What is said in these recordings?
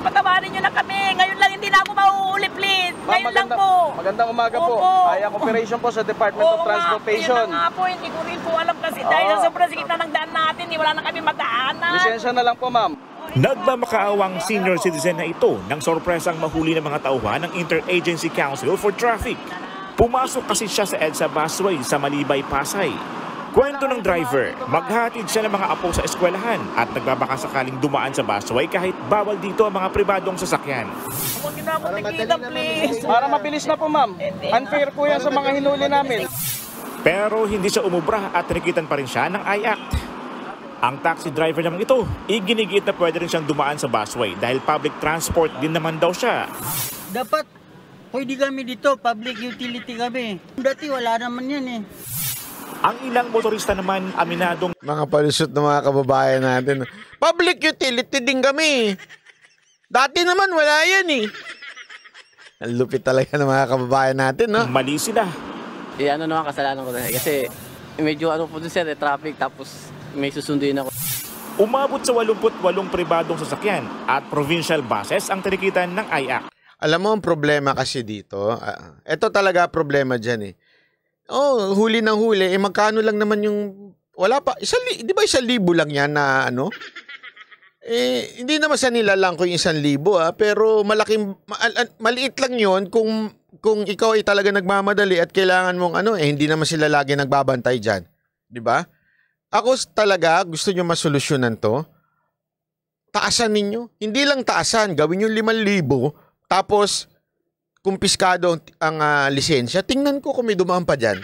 patawarin nyo na kami. Ngayon lang hindi na ako mauuli, please. Ngayon lang po. Magandang umaga po. IAC operation po sa Department of Transportation. Kaya nga po, hindi ko rin po alam kasi dahil sa sobrang sikip na ng daan natin, wala na kami madaanan. Lisensya na lang po, ma'am. Nagmamakaawang senior citizen na ito nang sorpresang mahuli ng mga tauhan ng Interagency Council for Traffic. Pumasok kasi siya sa EDSA busway sa Malibay, Pasay. Kwento ng driver, maghatid siya ng mga apo sa eskwelahan at nagbabaka sakaling dumaan sa busway kahit bawal dito ang mga pribadong sasakyan. Huwag na ako nakita, please. Para mabilis na po, ma'am. Unfair po yan sa mga hinuli namin. Pero hindi siya umubra at nakikitan pa rin siya ng IACT. Ang taxi driver naman ito, iginigiit na pwede rin siyang dumaan sa busway dahil public transport din naman daw siya. Dapat pwede kami dito, public utility kami. Dati wala naman yan eh. Ang ilang motorista naman aminadong mga palusot ng mga kababayan natin. Public utility din kami. Dati naman wala yan eh. Ang lupit talaga ng mga kababayan natin, no? mali sila. Ano naman kasalanan ko na kasi medyo po dun sir, traffic tapos may susunduin ako. Umabot sa 88 pribadong sasakyan at provincial buses ang tinikitan ng IACT. Alam mo ang problema kasi dito, ito talaga problema dyan eh. Oh, huli ng huli, eh magkano lang naman yung, wala pa, di ba 1,000 lang yan na ano? Eh, hindi naman sa nila lang kung 1,000 pero maliit lang yon kung ikaw ay talaga nagmamadali at kailangan mong ano, eh hindi naman sila lagi nagbabantay dyan. Di ba? Ako talaga, gusto nyo masolusyonan to, taasan ninyo. Hindi lang taasan, gawin yung 5,000, tapos, kumpiskado ang lisensya, tingnan ko kung may dumaan pa dyan.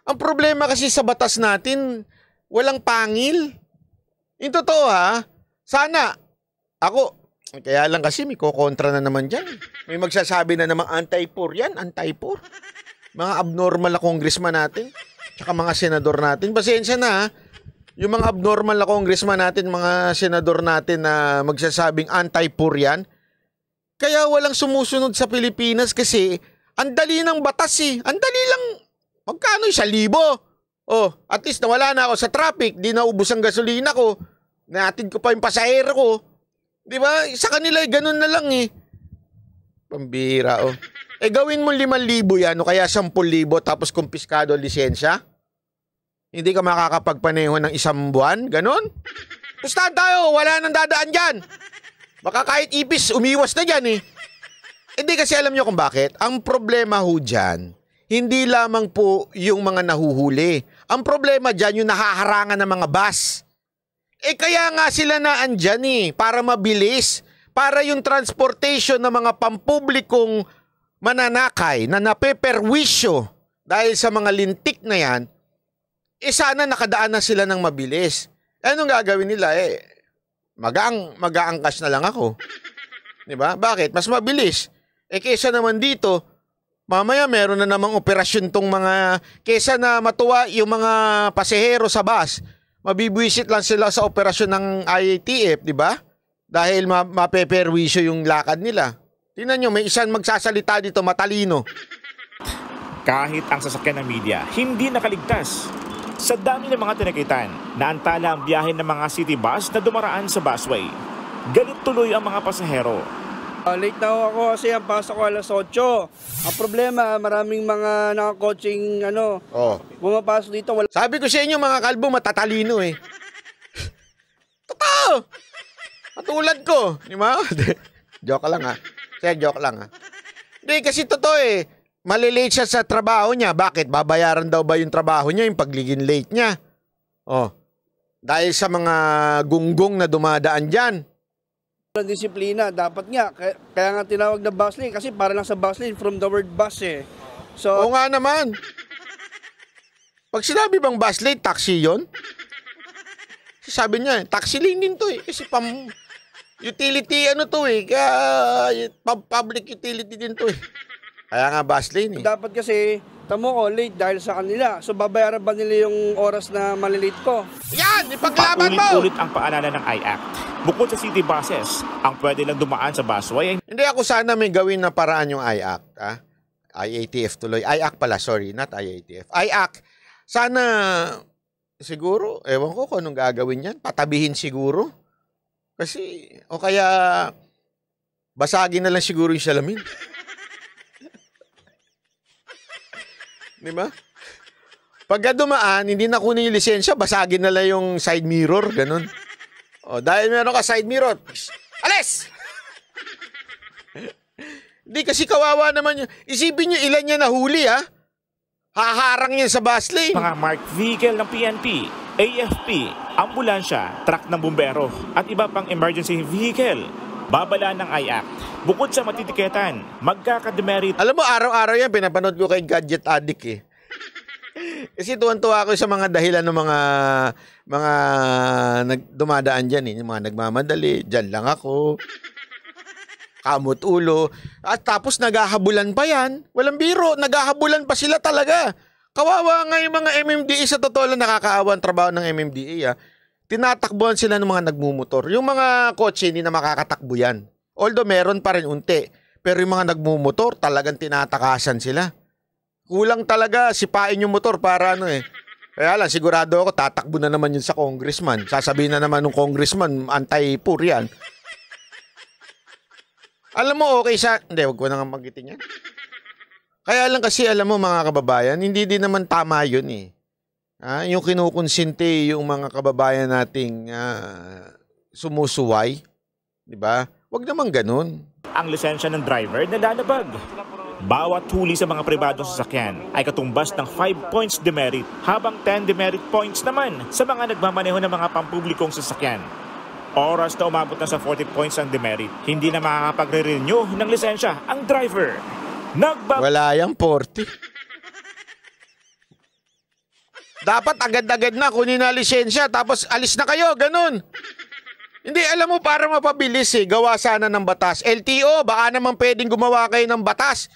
Ang problema kasi sa batas natin, walang pangil. Yung totoo ha, sana, ako, kaya lang kasi may kukontra na naman dyan. May magsasabi na naman anti-poor yan, anti-poor. Mga abnormal na congressman natin, tsaka mga senador natin. Pasensya na ha, yung mga abnormal na congressman natin, mga senador natin na magsasabing anti-poor yan, kaya walang sumusunod sa Pilipinas kasi ang dali ng batas eh. Ang dali lang. Magkano 1,000? Oh, at least nawala na ako sa traffic. Di naubos ang gasolina ko. Naatid ko pa yung pasahero ko. Di ba? Sa kanila ganun na lang eh. Pambira oh. Eh gawin mo 5,000 yan o kaya 10,000 tapos kumpiskado lisensya. Hindi ka makakapagpaneho ng 1 buwan. Ganun? Pustahan tayo. Wala nang dadaan dyan. Baka kahit ipis, umiwas na dyan eh. Hindi kasi alam nyo kung bakit. Ang problema ho dyan, hindi lamang po yung mga nahuhuli. Ang problema dyan, yung nahaharangan ng mga bus. Eh kaya nga sila na andyan eh, para mabilis. Para yung transportation ng mga pampublikong mananakay na napeperwisyo dahil sa mga lintik na yan, eh sana nakadaan na sila ng mabilis. Anong gagawin nila eh? Mag-aangkas na lang ako. Diba? Bakit? Mas mabilis. Eh kesa naman dito, mamaya meron na namang operasyon tong mga, kesa na matuwa yung mga pasahero sa bus, mabibwisit lang sila sa operasyon ng IATF, diba? Dahil mapeperwisyo yung lakad nila. Tingnan nyo, may isang magsasalita dito, matalino. Kahit ang sasakyan ng media, hindi nakaligtas. Sa dami ng mga tinakitan, naantala ang biyahe ng mga city bus na dumaraan sa busway. Galit tuloy ang mga pasahero. Late na ako kasi ang pasok ko alas 8. Ang problema, maraming mga nakakoaching bumapasok dito. Sabi ko sa inyo mga kalbo, matatalino eh. Totoo! Katulad ko. Di ba? Joke lang ha. Joke lang ha. Hindi kasi totoo eh. Malilate siya sa trabaho niya. Bakit? Babayaran daw ba yung trabaho niya, yung pagliging late niya? Oh. Dahil sa mga gunggong na dumadaan dyan. Disiplina, dapat nga. Kaya nga tinawag na bus lane kasi para lang sa bus lane from the word bus eh. So, oo nga naman. Pag sinabi bang bus lane, taxi yun? Sabi niya, taxi lane din to eh. Kasi utility to eh. Kaya public utility din to eh. Kaya nga bus lane eh. Dapat kasi, tamo ko, late dahil sa kanila. So babayaran ba nila yung oras na malilate ko? Yan! Ipaglaban mo! Paulit-ulit ang paalala ng IACT. Bukod sa city buses, ang pwede lang dumaan sa busway. Hindi ako sana may gawin na paraan yung IACT. Ha? IATF tuloy. IACT pala, sorry. Not IATF. IACT. Sana, siguro, ewan ko kung anong gagawin yan. Patabihin siguro. Kasi, o kaya basagin na lang siguro yung salamin. Di ba? Pagka dumaan, hindi na kunin yung lisensya, basagin na lang yung side mirror, ganun. O, dahil meron ka side mirror, alis! Hindi kasi kawawa naman yun. Isipin nyo ilan niya nahuli, ha? Haharang yan sa bus lane. Mga marked vehicle ng PNP, AFP, ambulansya, truck ng bumbero at iba pang emergency vehicle. Babala ng IACT. Bukod sa matitiketan, magkakademerit. Alam mo, araw-araw yan, pinapanood ko kay Gadget Addict eh. Kasi tuwan-tuwa ako sa mga dahilan ng mga dumadaan dyan eh. Yung mga nagmamadali, dyan lang ako. Kamot ulo. At tapos naghahabulan pa yan. Walang biro, naghahabulan pa sila talaga. Kawawa nga yung mga MMDA, sa totoo lang nakakaawa ang trabaho ng MMDA. Tinatakbuhan sila ng mga nagmumotor. Yung mga kotse, hindi na makakatakbo yan. Although meron pa rin unti. Pero yung mga nagmumotor, talagang tinatakasan sila. Kulang talaga, sipain yung motor para ano eh. Kaya lang, sigurado ako, tatakbo na naman yun sa congressman. Sasabihin na naman ng congressman, anti-poor yan. Alam mo, okay sa... Hindi, wag ko na nga magitin yan. Kaya lang kasi, alam mo mga kababayan, hindi din naman tama yun eh. Yung kinukonsinte yung mga kababayan nating sumusuway. Diba? Wag naman ganun. Ang lisensya ng driver nalalabag. Bawat huli sa mga pribadong sasakyan ay katumbas ng 5 points demerit, habang 10 demerit points naman sa mga nagmamaneho ng mga pampublikong sasakyan. Oras na umabot na sa 40 points ang demerit, hindi na makakapagre-renew ng lisensya ang driver. Wala yung 40. Dapat agad-agad na kunin na lisensya tapos alis na kayo, ganun. Hindi, alam mo, para mapabilis eh, gawa sana ng batas. LTO, baka naman pwedeng gumawa kayo ng batas.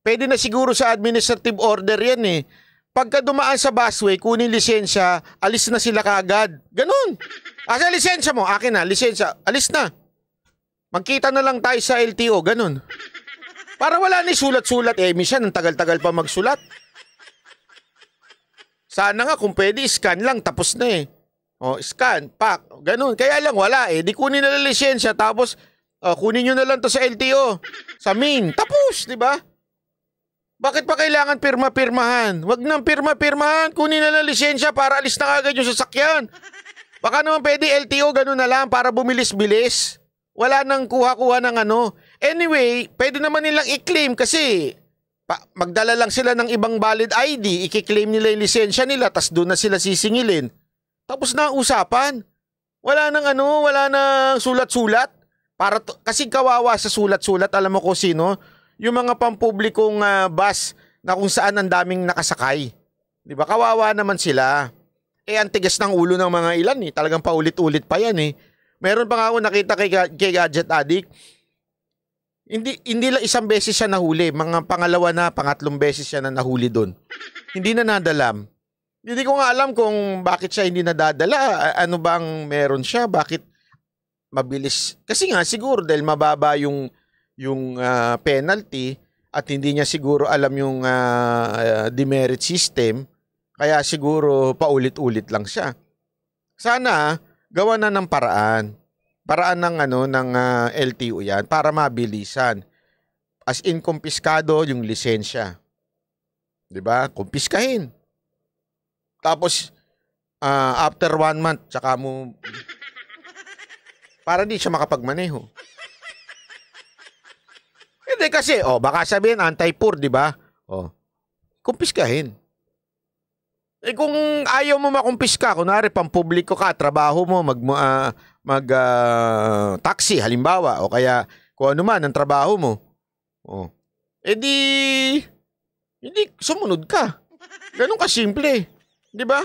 Pwede na siguro sa administrative order yan eh. Pagka dumaan sa busway, kunin lisensya, alis na sila kaagad. Ganun. Asa lisensya mo? Akin na, lisensya. Alis na. Magkita na lang tayo sa LTO. Ganun. Para wala ni sulat-sulat. Eh, minsan, ang tagal-tagal pa magsulat. Sana nga, kung pwede, scan lang. Tapos na eh. O, scan, pak. Ganun. Kaya lang, wala eh. Di kunin na lang lisensya. Tapos, kunin nyo na lang to sa LTO. Sa main. Tapos, di ba? Bakit pa kailangan pirma-pirmahan? Wag nang pirma-pirmahan. Kunin na lang lisensya para alis na agad yung sasakyan. Baka naman pwede LTO, ganun na lang para bumilis-bilis. Wala nang kuha-kuha ng ano. Anyway, pwede naman nilang i-claim kasi magdala lang sila ng ibang valid ID. I-claim nila yung lisensya nila, tas doon na sila sisingilin. Tapos na ang usapan. Wala nang ano, wala nang sulat-sulat. Kasi kawawa sa sulat-sulat, alam mo ko sino? Yung mga pampublikong bus na kung saan ang daming nakasakay. Di ba? Kawawa naman sila. Eh, ang tigas ng ulo ng mga ilan eh. Talagang paulit-ulit pa yan eh. Meron pa nga ako nakita kay Gadget Addict. Hindi lang isang beses siya nahuli. Mga pangalawa na, pangatlong beses siya na nahuli doon. Hindi na nadalam. Hindi ko nga alam kung bakit siya hindi nadadala. Ano bang meron siya? Bakit mabilis? Kasi nga siguro dahil mababa yung penalty at hindi niya siguro alam yung demerit system, kaya siguro paulit-ulit lang siya. Sana gawa na ng paraan ng ng LTO yan para mabilisan. As in kumpiskado yung lisensya. 'Di ba? Kumpiskahin. Tapos after 1 month tsaka mo para di siya makapagmaneho. Hindi kasi, baka sabihin, anti-poor, di ba? Kumpiskahin. Eh kung ayaw mo makumpiska, kunwari, pampubliko ka, trabaho mo, taxi, halimbawa, o kaya kung ano man ang trabaho mo, hindi sumunod ka. Ganun ka simple, di ba?